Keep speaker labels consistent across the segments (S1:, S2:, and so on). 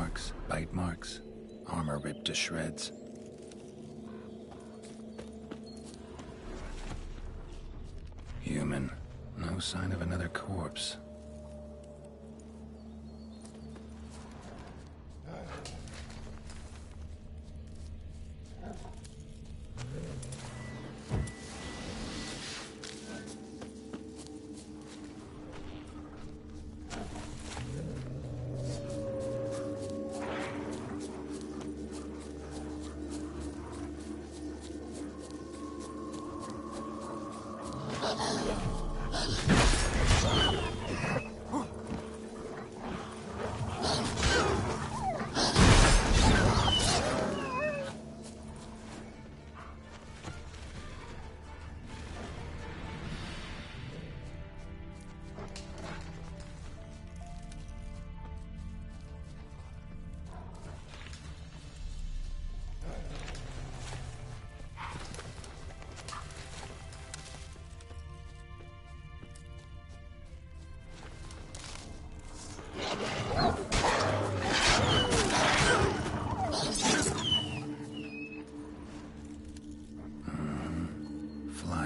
S1: marks, bite marks, armor ripped to shreds. Human. No sign of another corpse.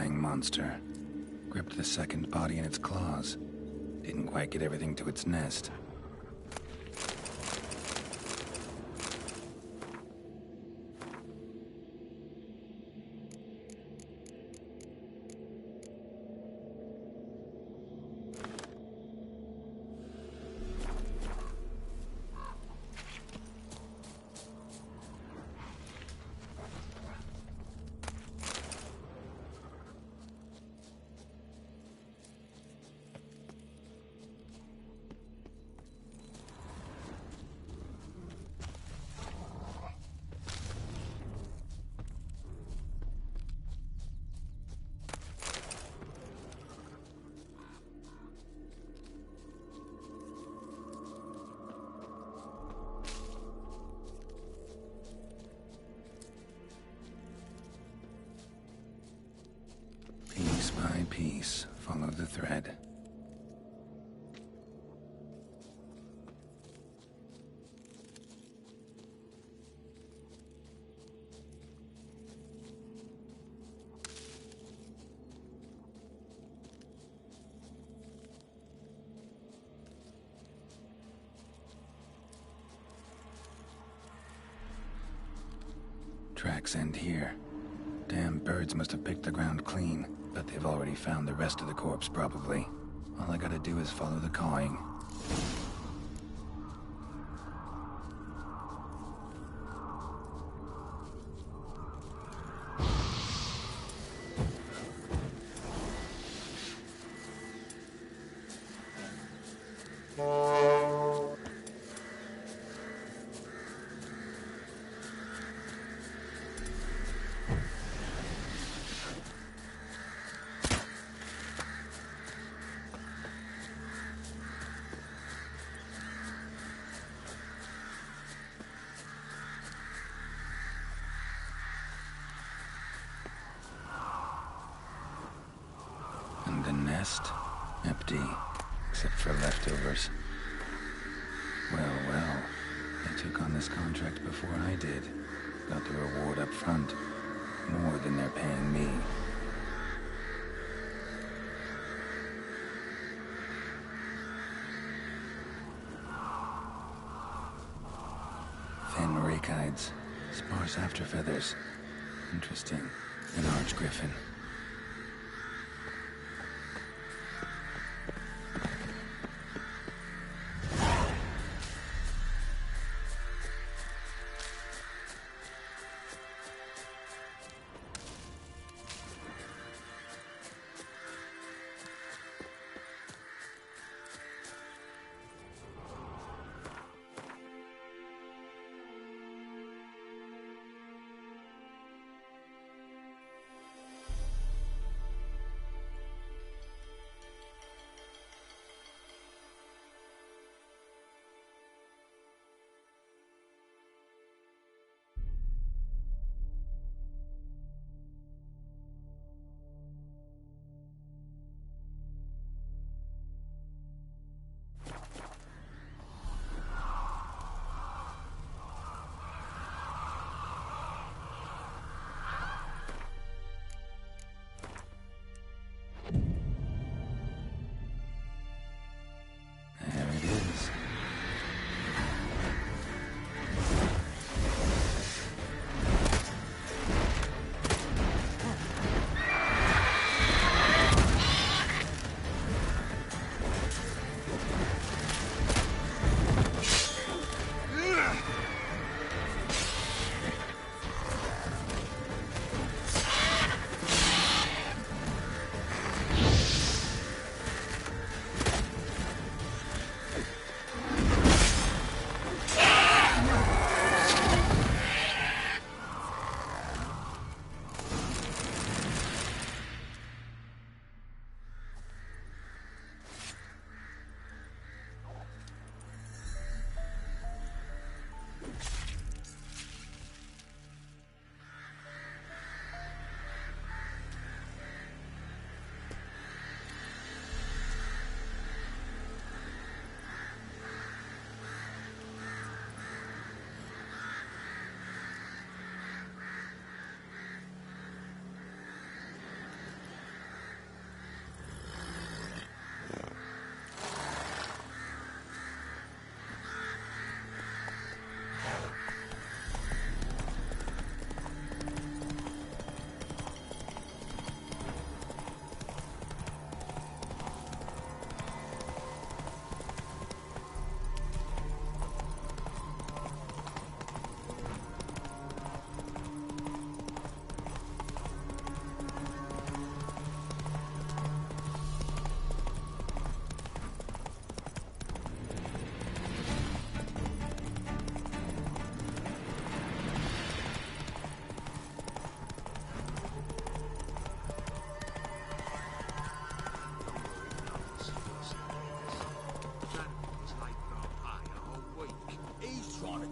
S1: Monster. Gripped the second body in its claws. Didn't quite get everything to its nest. Piece by piece, follow the thread. Tracks end here. Damn birds must have picked the ground clean, but they've already found the rest of the corpse, probably. All I gotta do is follow the cawing. The nest? Empty, except for leftovers. Well, they took on this contract before I did. Got the reward up front. More than they're paying me. Thin rakides, sparse afterfeathers. Interesting. An arch griffin.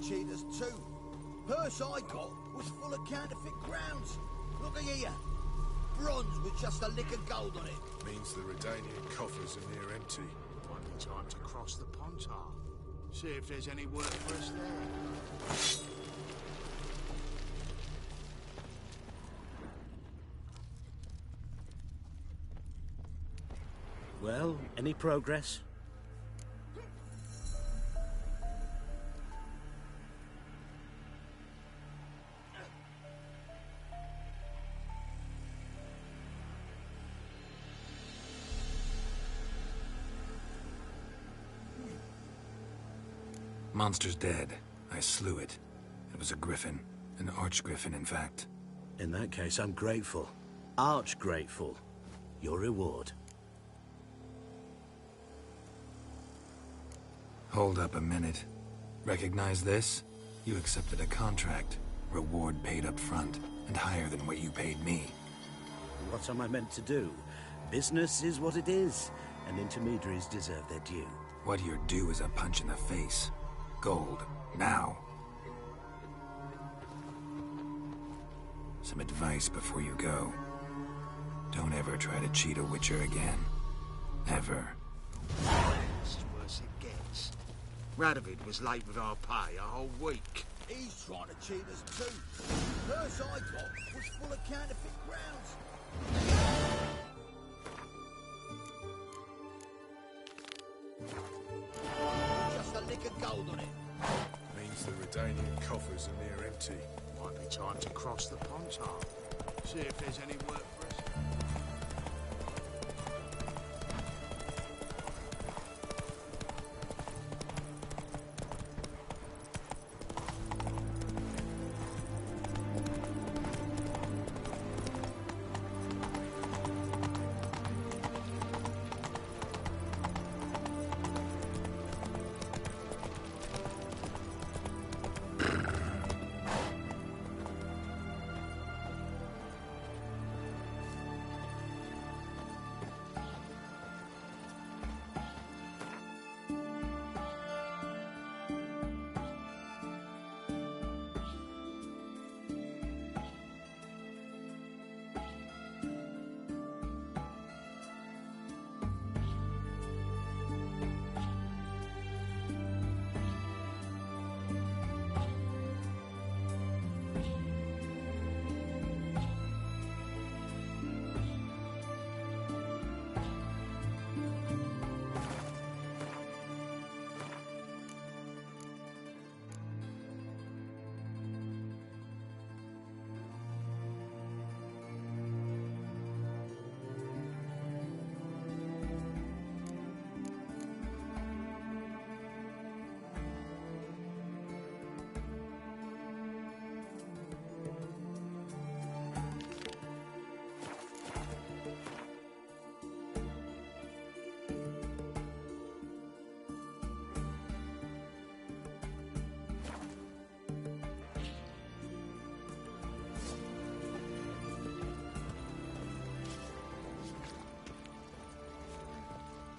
S2: cheaters too. Purse I got was full of counterfeit crowns. Look at here. Bronze with just a lick of gold on it.
S3: Means the Redanian coffers are near empty.
S4: Might be time to cross the Pontar. See if there's any work for us there.
S5: Well, any progress?
S1: Monster's dead. I slew it. It was a griffin. An arch-griffin, in fact.
S5: In that case, I'm grateful. Arch grateful. Your reward.
S1: Hold up a minute. Recognize this? You accepted a contract. Reward paid up front, and higher than what you paid me.
S5: What am I meant to do? Business is what it is, and intermediaries deserve their due.
S1: What you're due is a punch in the face. Gold. Now. Some advice before you go. Don't ever try to cheat a Witcher again. Ever.
S4: It's worse it gets. Radovid was late with our pay a whole week.
S2: He's trying to cheat us too. Purse I got was full of counterfeit crowns. Just a lick of gold on it.
S3: Means the Redanian coffers are near empty.
S4: Might be time to cross the Pontar. See if there's any work for us.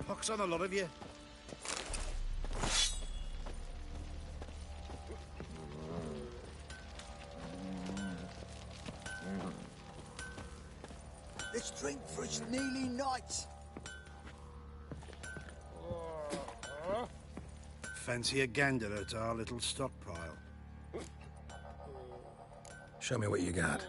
S2: Pox on a lot of you. Let's drink for it's nearly night.
S6: Fancy a gander at our little stockpile.
S1: Show me what you got.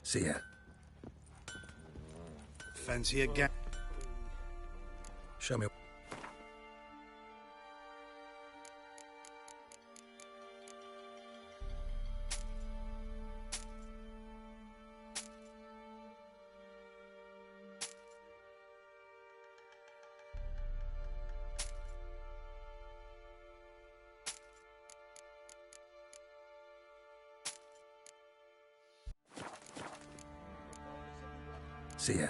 S1: See ya.
S6: Fancy a gander.
S1: Show me. See ya.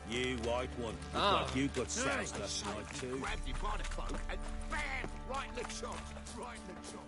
S5: You white one. Look like you got soused last night too.
S4: Grabbed him by the cloak and bam! Right in the shot. Right in the shot.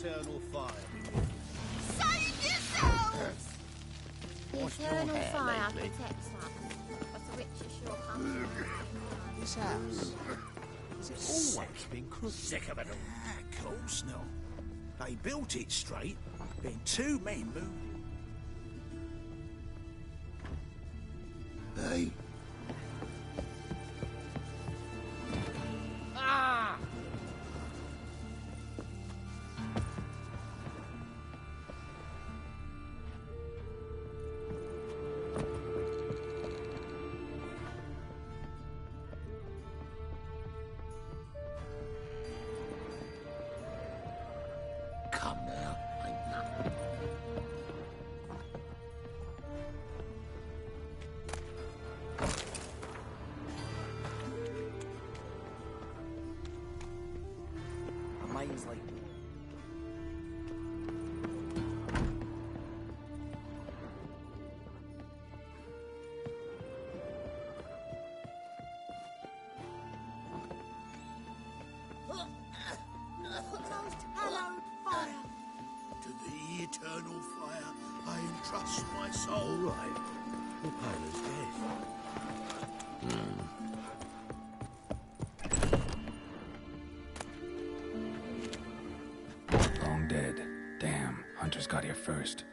S6: Eternal fire.
S7: Save yourselves! The eternal fire
S5: lately?
S7: protects us, but the witches sure come.
S4: This house, has it always been crooked?
S5: Sick of it all.
S4: Ah, of course not. They built it straight, then two men moved. Hey. Come now, ain't nothing. Amazing.
S7: Most hallowed fire.
S2: To the eternal fire, I entrust my soul.
S5: All right. The pilot's dead.
S1: hunters got here first.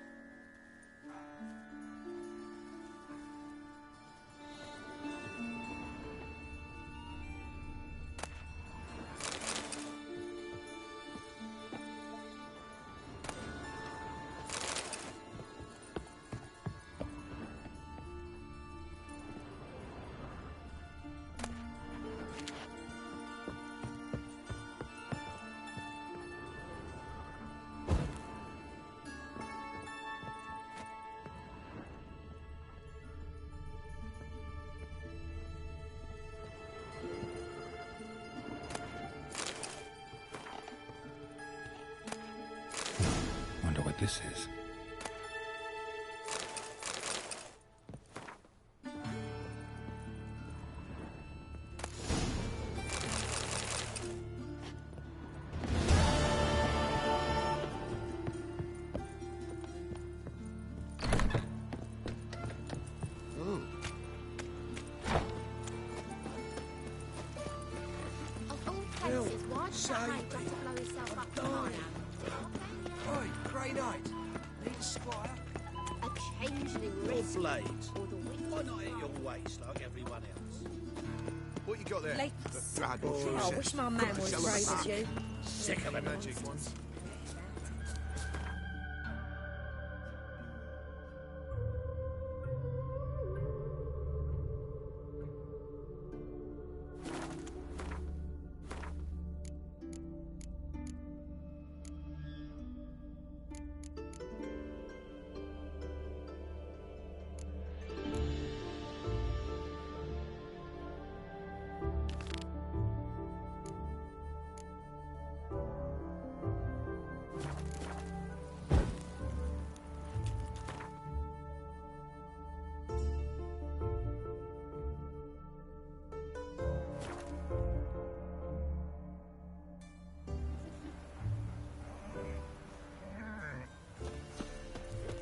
S1: Wonder what this is.
S7: Of all places, why should I have to blow yourself up tonight?
S4: Oi, grey night. Need a squire?
S7: A changeling
S6: Your
S7: risk
S6: blade.
S7: or the wind.
S6: Why not at your waist like everyone else?
S3: What you got there?
S8: Lates.
S4: Dragon
S8: Oh, I wish my man was as brave as you.
S6: Sick of the
S3: Magic ones.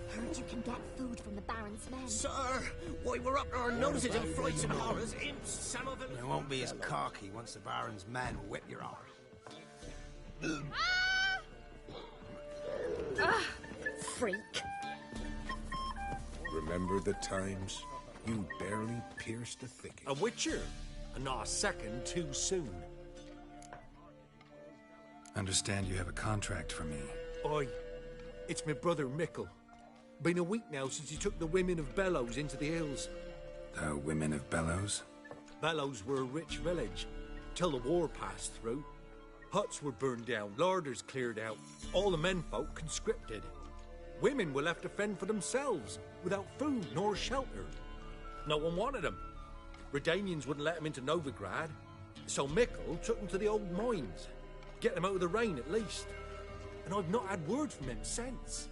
S7: Heard you can get food from the Baron's men.
S9: Sir, why we're up to our noses in frights and horrors. Imps, some of them.
S4: It won't be as cocky once the Baron's men whip your arse.
S8: Freak.
S3: Remember the times? You barely pierced the thicket.
S9: A witcher, and not a second too soon.
S1: Understand you have a contract for me.
S9: Oi, it's my brother Mickle. Been a week now since he took the women of Bellows into the hills.
S1: The women of Bellows?
S9: Bellows were a rich village, till the war passed through. Huts were burned down, larders cleared out, all the menfolk conscripted. Women were left to fend for themselves, without food nor shelter. No one wanted them. Redanians wouldn't let them into Novigrad, so Mickle took them to the old mines. Get them out of the rain at least. And I've not had word from him since.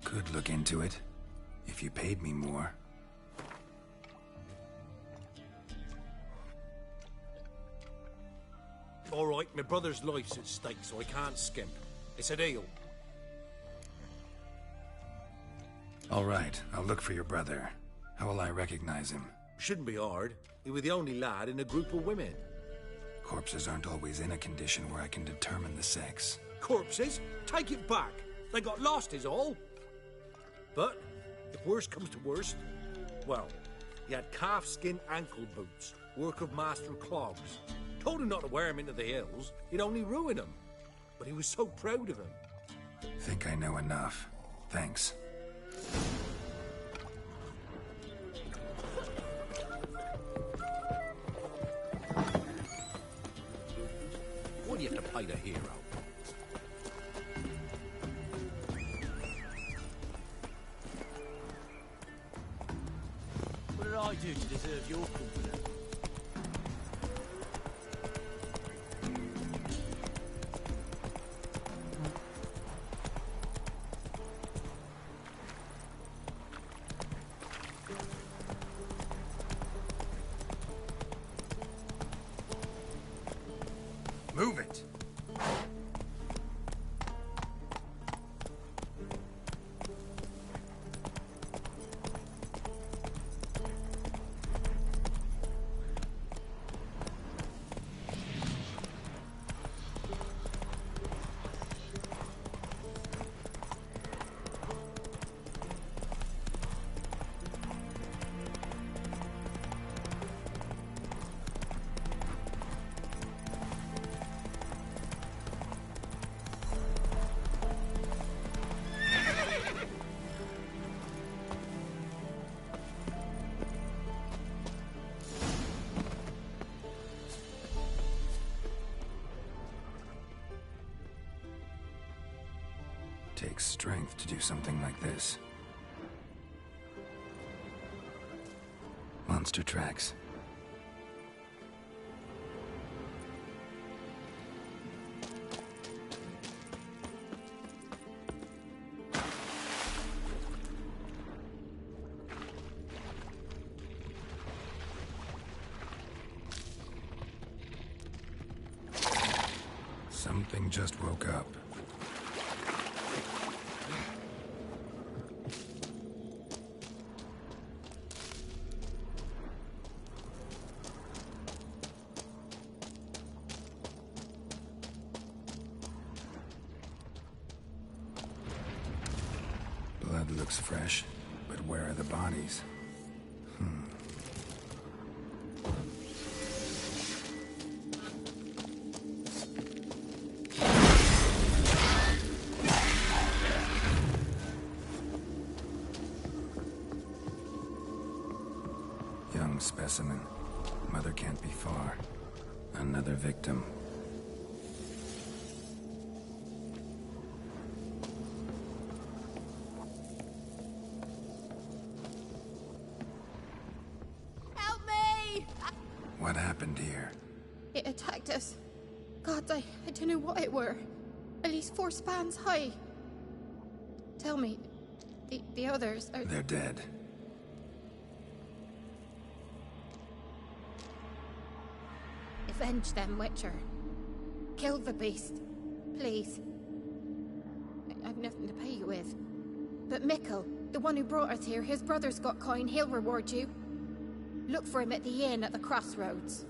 S1: Could look into it, if you paid me more.
S9: All right, my brother's life's at stake, so I can't skimp. It's a deal.
S1: All right, I'll look for your brother. How will I recognize him?
S9: Shouldn't be hard. He was the only lad in a group of women.
S1: Corpses aren't always in a condition where I can determine the sex.
S9: Corpses? Take it back. They got lost is all. But, if worst comes to worst, well, he had calf-skin ankle boots, work of Master Clogs. Told him not to wear him into the hills, he'd only ruin him. But he was so proud of him.
S1: Think I know enough. Thanks.
S9: Why do you have to play the hero?
S6: What did I do to deserve your company?
S1: Move it! Takes strength to do something like this. Monster tracks. Something just woke up. Blood looks fresh, but where are the bodies? Young specimen. Mother can't be far. Another victim.
S7: Help me!
S1: What happened here?
S7: It attacked us. God, I don't know what it were. At least 4 spans high. Tell me, the others are...
S1: They're dead.
S7: Avenge them, Witcher. Kill the beast. Please. I've nothing to pay you with. But Mikkel, the one who brought us here, his brother's got coin, he'll reward you. Look for him at the inn at the crossroads.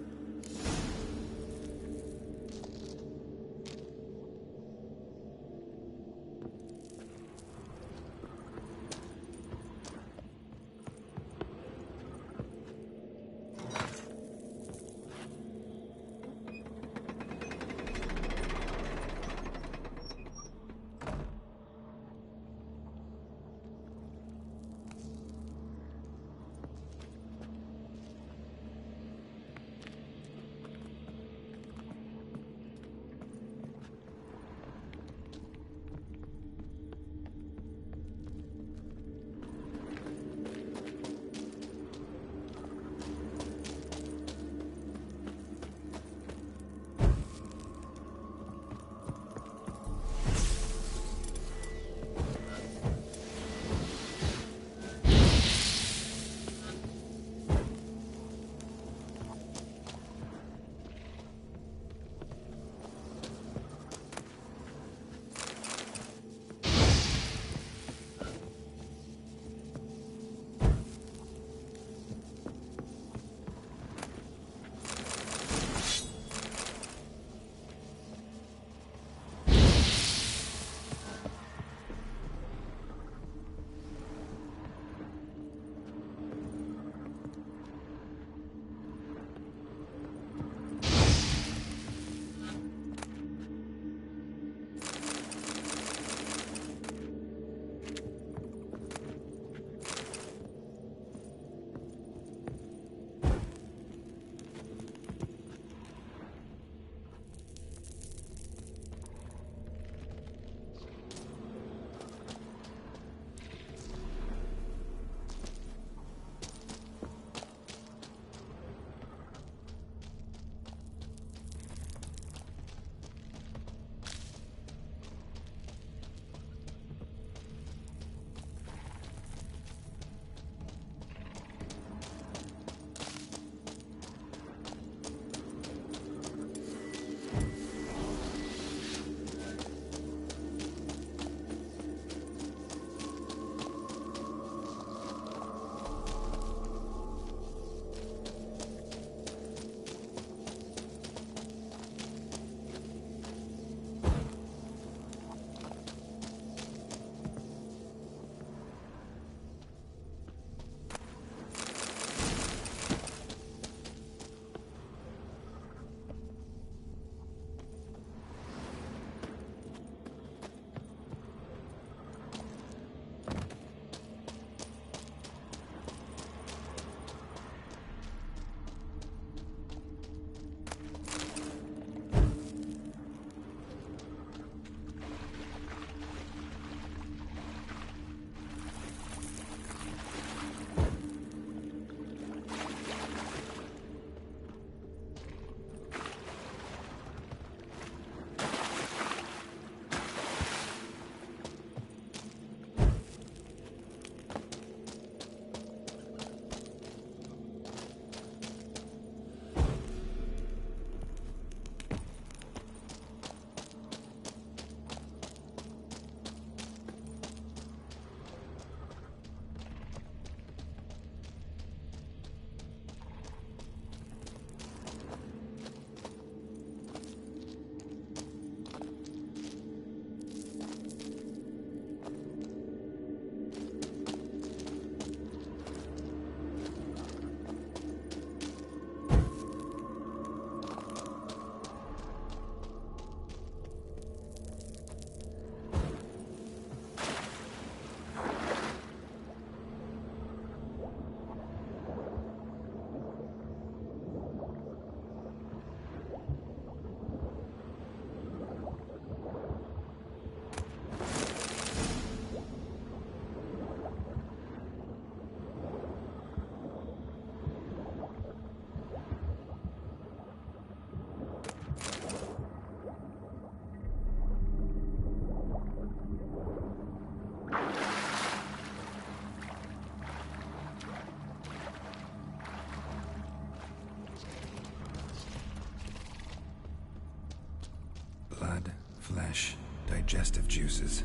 S1: Flesh, digestive juices.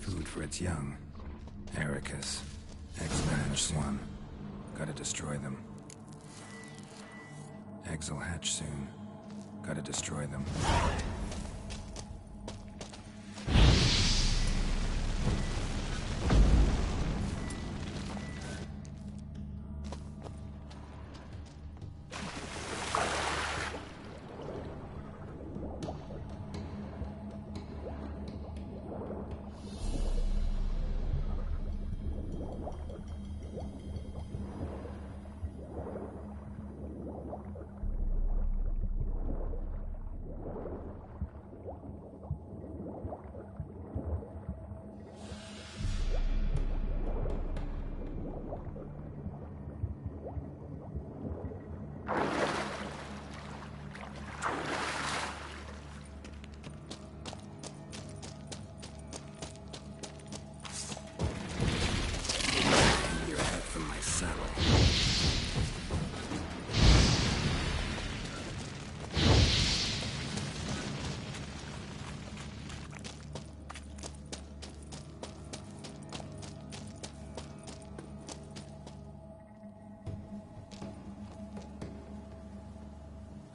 S1: Food for its young. Ericus. Eggs will hatch soon. Gotta destroy them. Eggs will hatch soon. Gotta destroy them.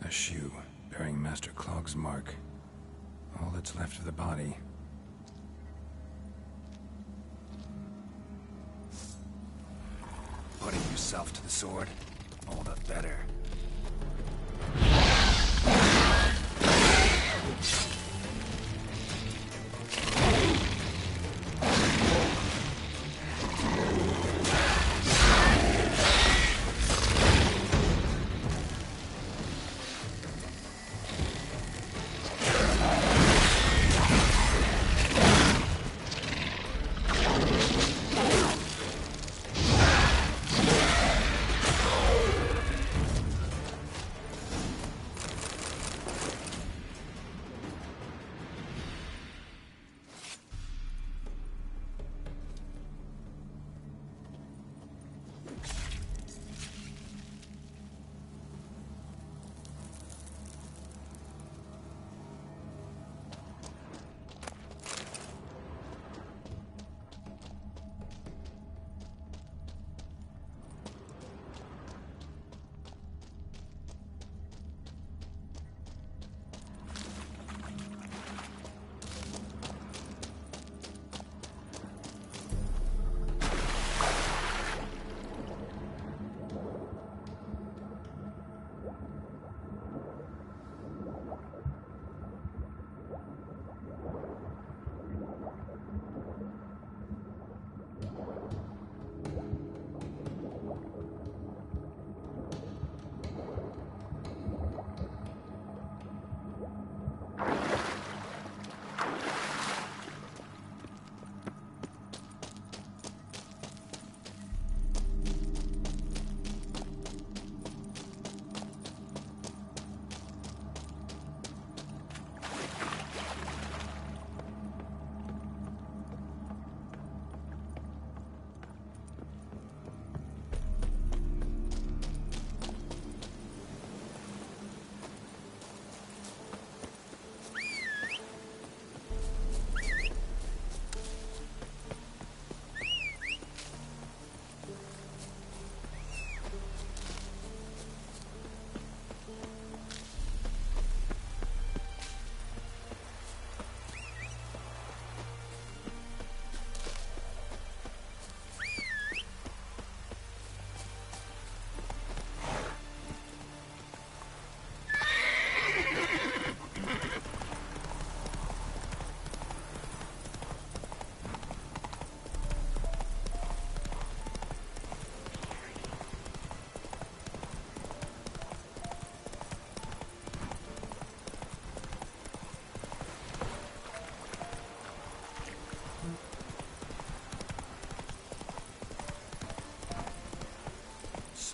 S1: A shoe bearing Master Clog's mark. All that's left of the body. Putting yourself to the sword, all the better.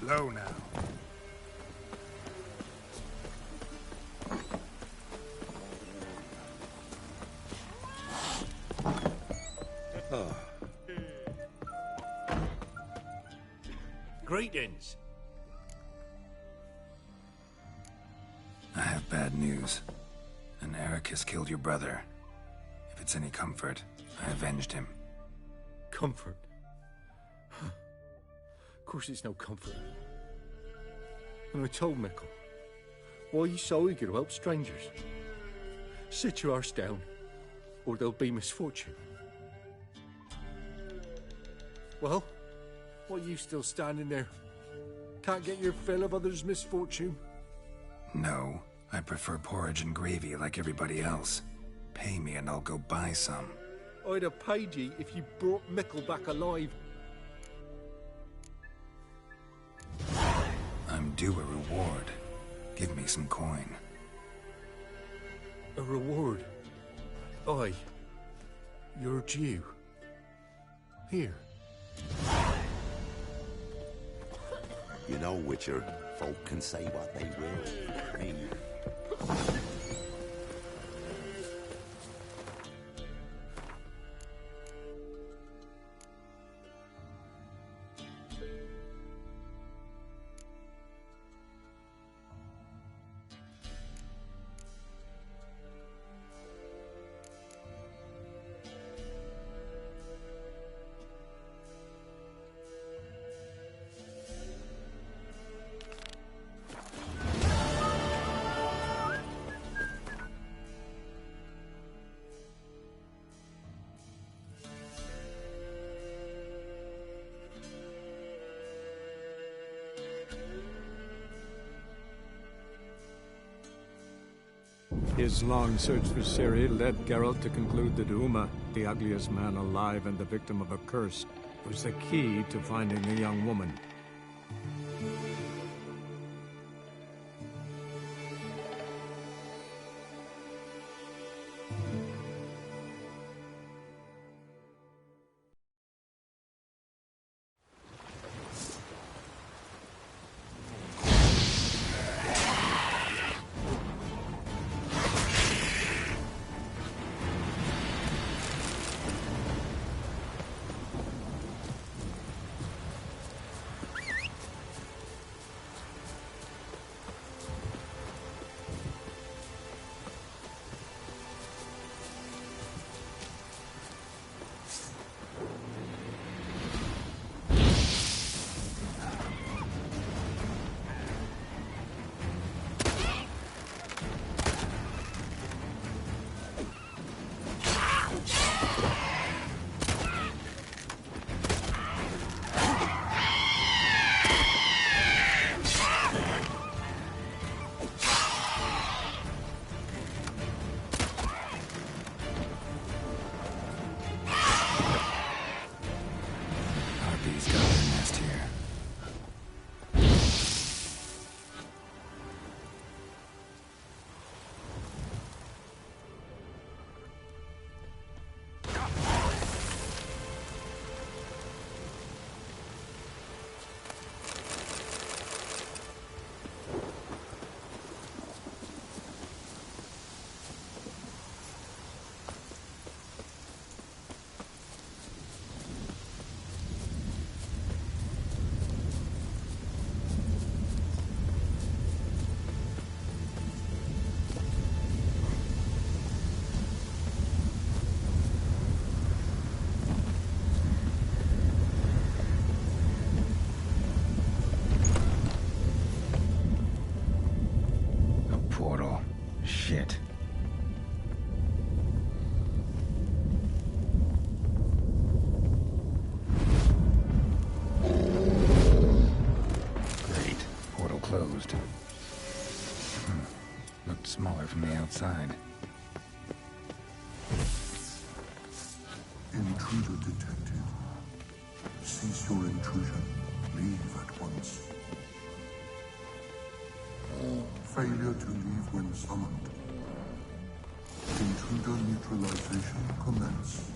S3: Slow now.
S9: Greetings.
S1: I have bad news. And Eric has killed your brother. If it's any comfort, I avenged him.
S9: Comfort? Of course it's no comfort. And I told Mickle, why you so eager to help strangers? Sit your arse down, or there'll be misfortune. Well, why are you still standing there? Can't get your fill of others' misfortune?
S1: No, I prefer porridge and gravy like everybody else. Pay me and I'll go buy some.
S9: I'd have paid ye if you brought Mickle back alive.
S1: I'm due a reward. Give me some coin.
S9: A reward? Aye. You're due. Here.
S5: You know, Witcher, folk can say what they will. Me.
S10: His long search for Ciri led Geralt to conclude that Uma, the ugliest man alive and the victim of a curse, was the key to finding the young woman.
S1: Shit. Great. Portal closed. Looked smaller from the outside.
S11: Intruder detected. Cease your intrusion. Leave at once. Failure to leave when summoned. Intruder neutralization commence.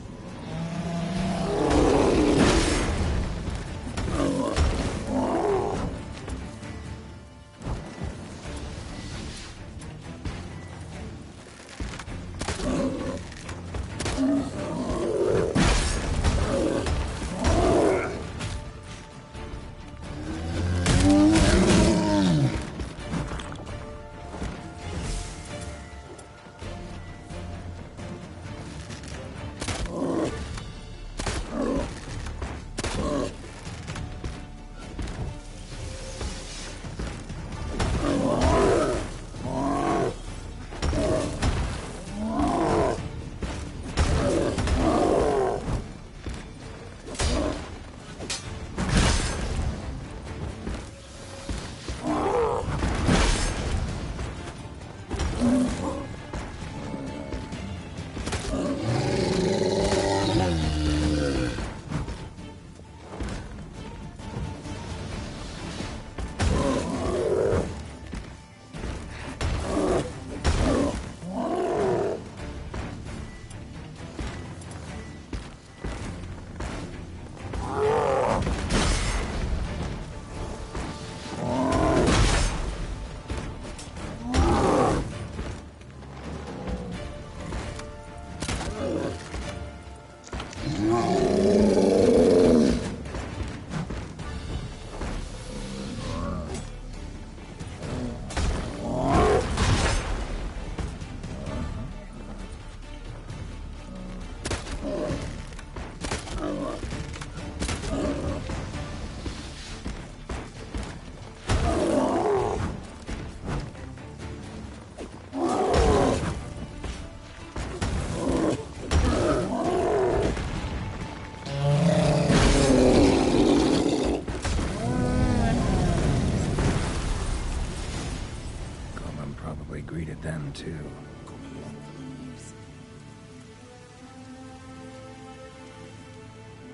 S1: too.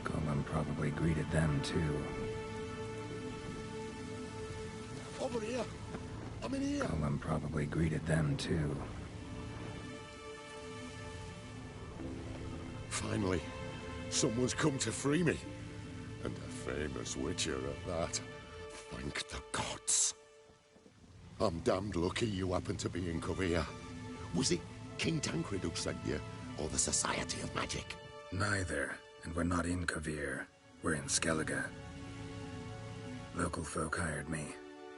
S1: Golem probably greeted them too.
S11: Over here! I'm in here!
S1: Golem probably greeted them too.
S11: Finally, someone's come to free me. And a famous witcher at that. Thank the gods. I'm damned lucky you happen to be in Kovir. Was it King Tancred who sent you, or the Society of Magic?
S1: Neither, and we're not in Kovir. We're in Skellige. Local folk hired me.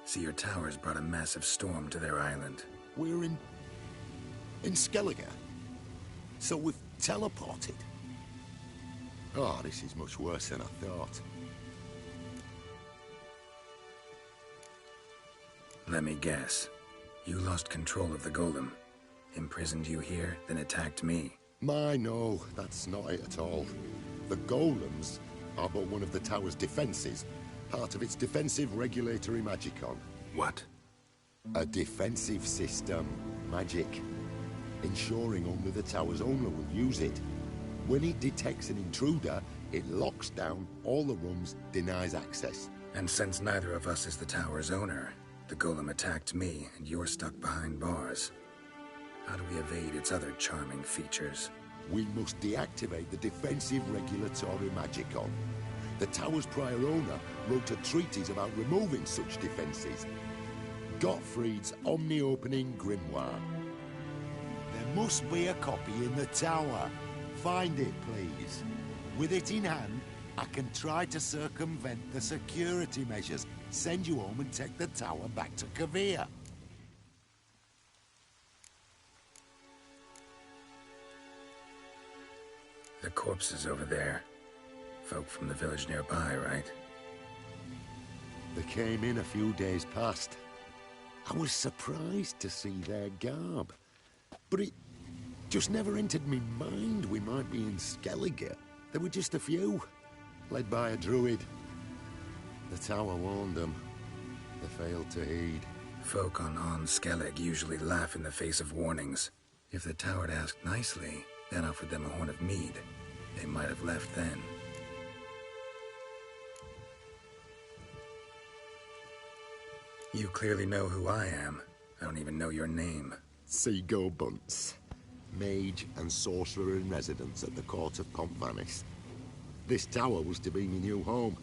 S1: See, your towers brought a massive storm to their island.
S11: We're in Skellige? So we've teleported? Oh, this is much worse than I thought.
S1: Let me guess. You lost control of the golem. Imprisoned you here, then attacked me.
S11: No, that's not it at all. The golems are but one of the tower's defenses, part of its defensive regulatory magicon.
S1: What?
S11: A defensive system, magic, ensuring only the tower's owner will use it. When it detects an intruder, it locks down all the rooms, denies access.
S1: And since neither of us is the tower's owner, the golem attacked me, and you're stuck behind bars. How do we evade its other charming features?
S11: We must deactivate the defensive regulatory magicon. The tower's prior owner wrote a treatise about removing such defenses. Gottfried's Omni-Opening Grimoire. There must be a copy in the tower. Find it, please. With it in hand, I can try to circumvent the security measures, send you home and take the tower back to Kovir.
S1: The corpse is over there. Folk from the village nearby, right?
S11: They came in a few days past. I was surprised to see their garb. But it just never entered me mind we might be in Skellige. There were just a few, led by a druid. The tower warned them. They failed to heed.
S1: Folk on Skellig usually laugh in the face of warnings. If the tower had asked nicely, then offered them a horn of mead, they might have left then. You clearly know who I am. I don't even know your name.
S11: Seago Bunce, mage and sorcerer in residence at the court of Pontvanis. This tower was to be my new home.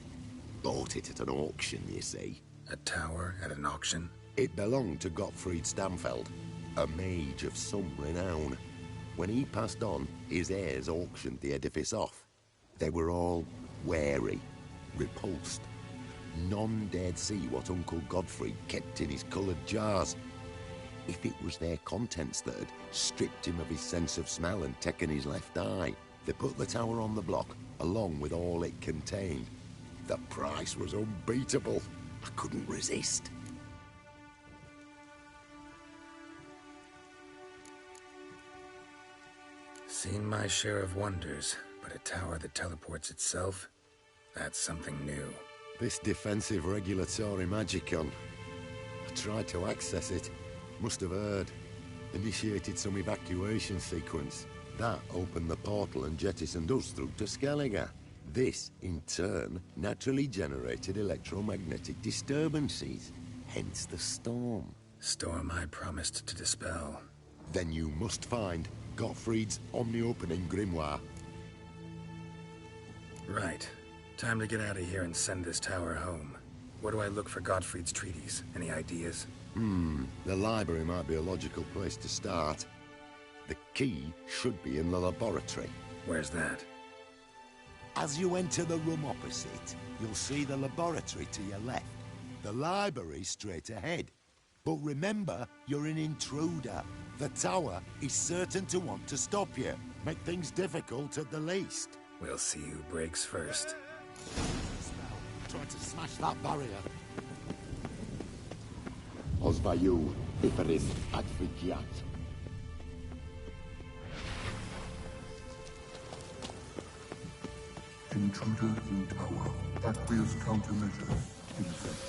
S11: Bought it at an auction, you see.
S1: A tower at an auction?
S11: It belonged to Gottfried Stamfeld, a mage of some renown. When he passed on, his heirs auctioned the edifice off. They were all wary, repulsed. None dared see what Uncle Godfrey kept in his coloured jars. If it was their contents that had stripped him of his sense of smell and taken his left eye, they put the tower on the block, along with all it contained. The price was unbeatable. I couldn't resist.
S1: Seen my share of wonders, but a tower that teleports itself? That's something new.
S11: This defensive regulatory magicon. I tried to access it. Must have heard. Initiated some evacuation sequence. That opened the portal and jettisoned us through to Skellige. This, in turn, naturally generated electromagnetic disturbances. Hence the storm.
S1: Storm I promised to dispel.
S11: Then you must find Gottfried's Omni-Opening Grimoire.
S1: Right. Time to get out of here and send this tower home. Where do I look for Gottfried's treaties? Any ideas?
S11: The library might be a logical place to start. The key should be in the laboratory.
S1: Where's that?
S11: As you enter the room opposite, you'll see the laboratory to your left. The library straight ahead. But remember, you're an intruder. The tower is certain to want to stop you. Make things difficult at the least.
S1: We'll see who breaks first.
S11: Trying to smash that barrier. Ozvayu, Iferin, Advigiat.
S12: Intruder in tower. Aqueous countermeasures in effect.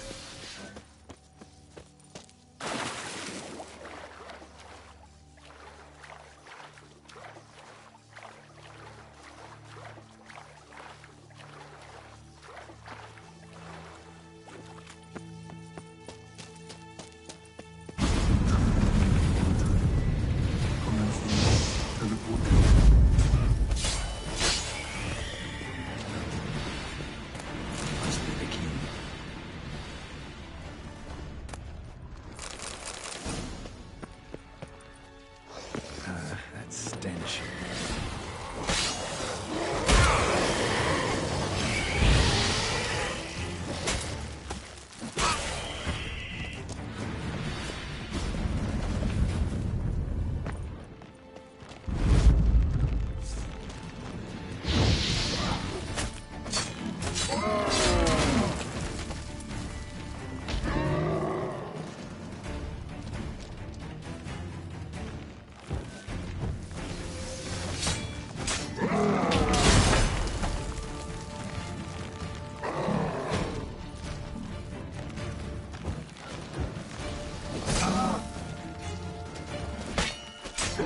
S13: Not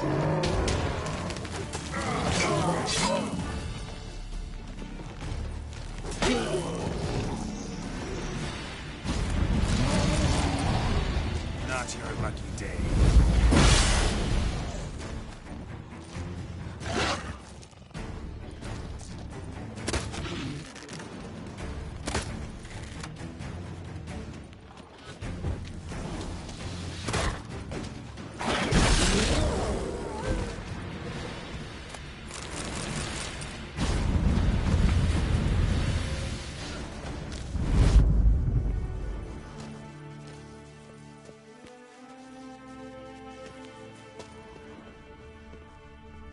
S13: your lucky day.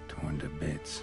S1: Torn to bits.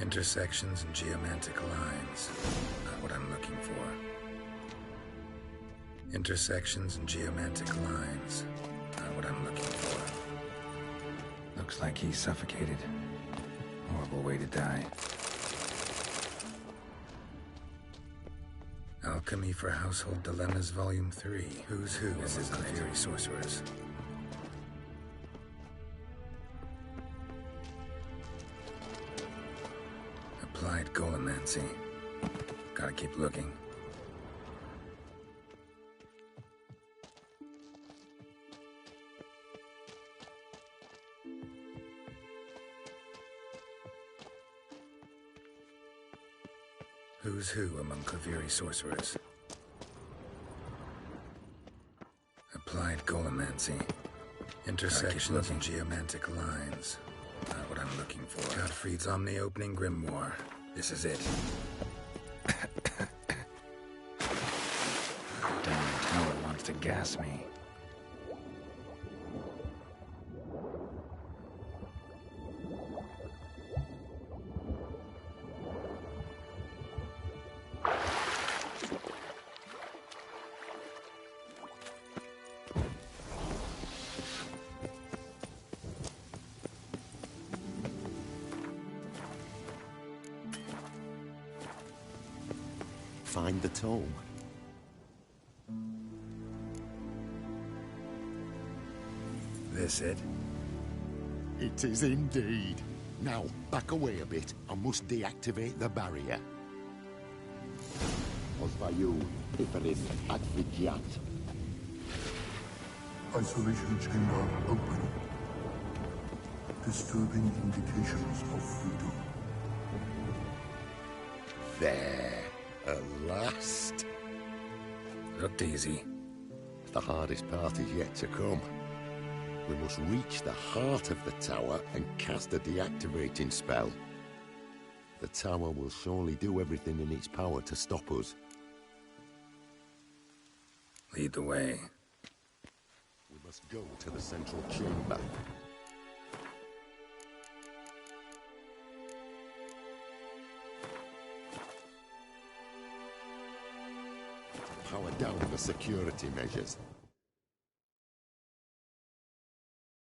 S1: Intersections and geomantic lines. Not what I'm looking for. Intersections and geomantic lines. Not what I'm looking for. Looks like he's suffocated. Horrible way to die. Alchemy for Household Dilemmas, Volume 3. Who's Who? This is the Fury Sorcerers. Applied Golemancy. Gotta keep looking. Who's Who among Klaviri sorcerers? Applied Golemancy. Intersections and geomantic lines. Not what I'm looking for. Gottfried's Omni-Opening Grimoire. This is it. Damn tower wants to gas me.
S11: Find the tome.
S1: This it?
S11: It is indeed. Now, back away a bit. I must deactivate the barrier. Osvayu, Iferin, Advigiat.
S12: Isolation chamber open. Disturbing indications of freedom.
S11: There. At last.
S1: Looked easy.
S11: The hardest part is yet to come. We must reach the heart of the tower and cast a deactivating spell. The tower will surely do everything in its power to stop us.
S1: Lead the way.
S11: We must go to the central chamber. Power down the security measures.